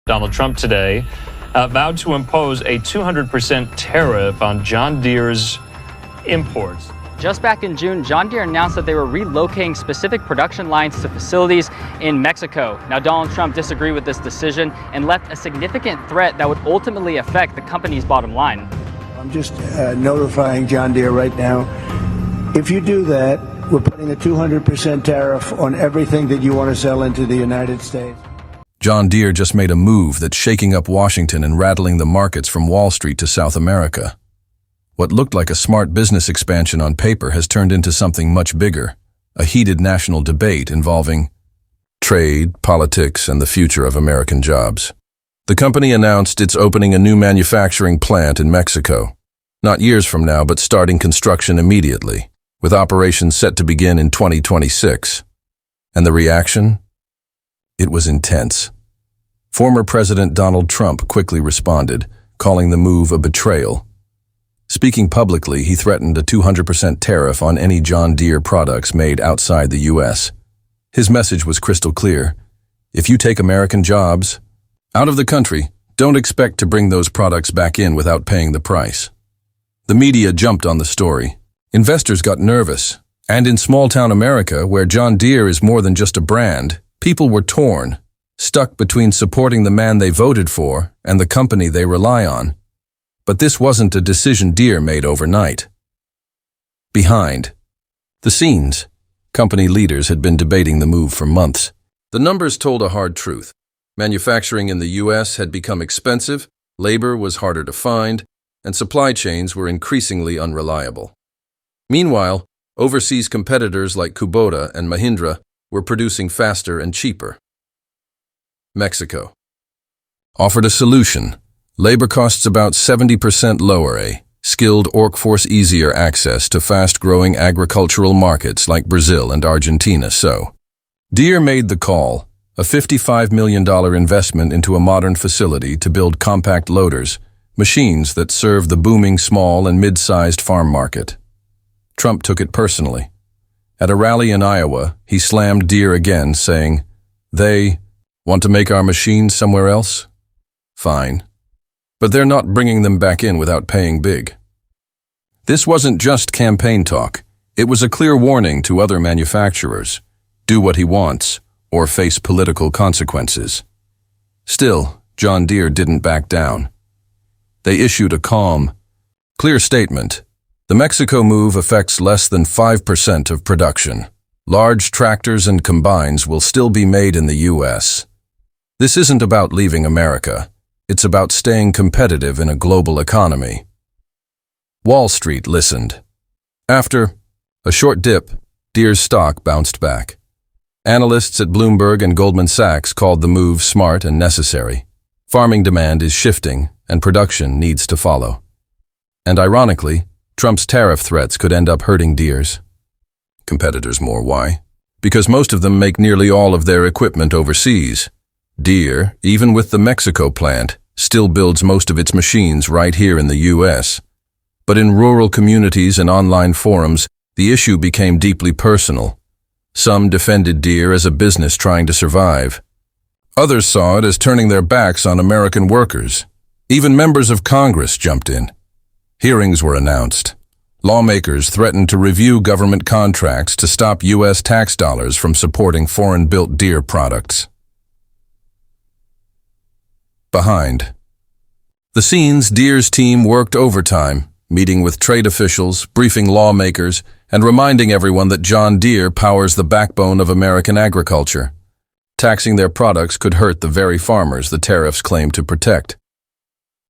Donald Trump today vowed to impose a 200% tariff on John Deere's imports. Just back in June, John Deere announced that they were relocating specific production lines to facilities in Mexico. Now, Donald Trump disagreed with this decision and left a significant threat that would ultimately affect the company's bottom line. I'm just notifying John Deere right now. If you do that, we're putting a 200% tariff on everything that you want to sell into the United States. John Deere just made a move that's shaking up Washington and rattling the markets from Wall Street to South America. What looked like a smart business expansion on paper has turned into something much bigger, a heated national debate involving trade, politics, and the future of American jobs. The company announced it's opening a new manufacturing plant in Mexico, not years from now, but starting construction immediately, with operations set to begin in 2026. And the reaction? It was intense. Former President Donald Trump quickly responded, calling the move a betrayal. Speaking publicly, he threatened a 200% tariff on any John Deere products made outside the U.S. His message was crystal clear. If you take American jobs out of the country, don't expect to bring those products back in without paying the price. The media jumped on the story. Investors got nervous. And in small-town America, where John Deere is more than just a brand, people were torn, stuck between supporting the man they voted for and the company they rely on. But this wasn't a decision Deere made overnight. Behind the scenes, company leaders had been debating the move for months. The numbers told a hard truth. Manufacturing in the U.S. had become expensive, labor was harder to find, and supply chains were increasingly unreliable. Meanwhile, overseas competitors like Kubota and Mahindra were producing faster and cheaper. Mexico offered a solution. Labor costs about 70% lower, a skilled workforce, easier access to fast-growing agricultural markets like Brazil and Argentina. So, Deere made the call, a $55 million investment into a modern facility to build compact loaders, machines that serve the booming small and mid-sized farm market. Trump took it personally. At a rally in Iowa, he slammed Deere again, saying, "They want to make our machines somewhere else? Fine. But they're not bringing them back in without paying big." This wasn't just campaign talk. It was a clear warning to other manufacturers. Do what he wants, or face political consequences. Still, John Deere didn't back down. They issued a calm, clear statement. The Mexico move affects less than 5% of production. Large tractors and combines will still be made in the U.S. This isn't about leaving America. It's about staying competitive in a global economy. Wall Street listened. After a short dip, Deere's stock bounced back. Analysts at Bloomberg and Goldman Sachs called the move smart and necessary. Farming demand is shifting, and production needs to follow. And ironically, Trump's tariff threats could end up hurting Deere's competitors more. Why? Because most of them make nearly all of their equipment overseas. Deere, even with the Mexico plant, still builds most of its machines right here in the U.S. But in rural communities and online forums, the issue became deeply personal. Some defended Deere as a business trying to survive. Others saw it as turning their backs on American workers. Even members of Congress jumped in. Hearings were announced. Lawmakers threatened to review government contracts to stop U.S. tax dollars from supporting foreign-built Deere products. Behind the scenes, Deere's team worked overtime, meeting with trade officials, briefing lawmakers, and reminding everyone that John Deere powers the backbone of American agriculture. Taxing their products could hurt the very farmers the tariffs claim to protect.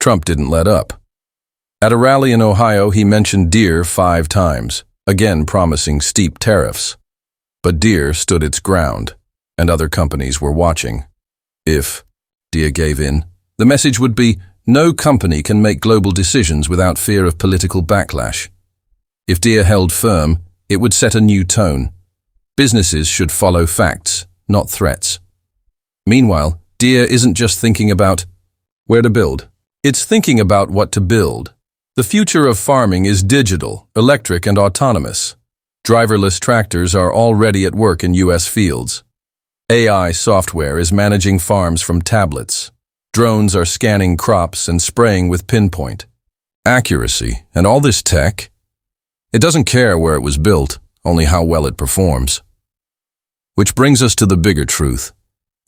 Trump didn't let up. At a rally in Ohio, he mentioned Deere 5 times, again promising steep tariffs. But Deere stood its ground, and other companies were watching. If Deere gave in, the message would be, no company can make global decisions without fear of political backlash. If Deere held firm, it would set a new tone. Businesses should follow facts, not threats. Meanwhile, Deere isn't just thinking about where to build. It's thinking about what to build. The future of farming is digital, electric, and autonomous. Driverless tractors are already at work in U.S. fields. AI software is managing farms from tablets. Drones are scanning crops and spraying with pinpoint accuracy, and all this tech, it doesn't care where it was built, only how well it performs. Which brings us to the bigger truth.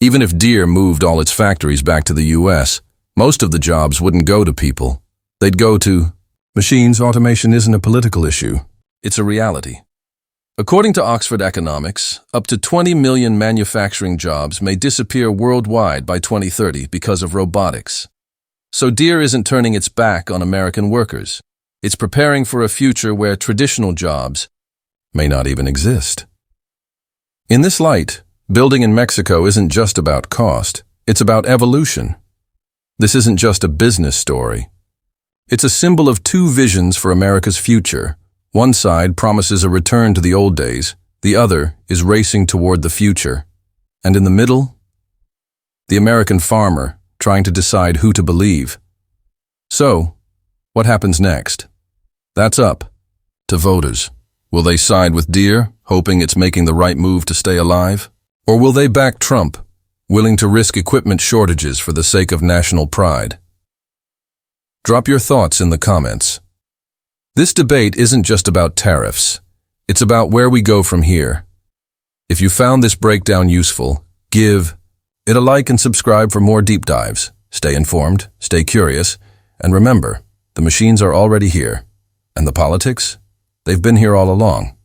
Even if Deere moved all its factories back to the U.S., most of the jobs wouldn't go to people. They'd go to machines. Automation isn't a political issue. It's a reality. According to Oxford Economics, up to 20 million manufacturing jobs may disappear worldwide by 2030 because of robotics. So Deere isn't turning its back on American workers. It's preparing for a future where traditional jobs may not even exist. In this light, building in Mexico isn't just about cost, it's about evolution. This isn't just a business story. It's a symbol of two visions for America's future. One side promises a return to the old days, the other is racing toward the future. And in the middle, the American farmer trying to decide who to believe. So, what happens next? That's up to voters. Will they side with Deere, hoping it's making the right move to stay alive? Or will they back Trump, willing to risk equipment shortages for the sake of national pride? Drop your thoughts in the comments. This debate isn't just about tariffs. It's about where we go from here. If you found this breakdown useful, give it a like and subscribe for more deep dives. Stay informed, stay curious, and remember, the machines are already here. And the politics? They've been here all along.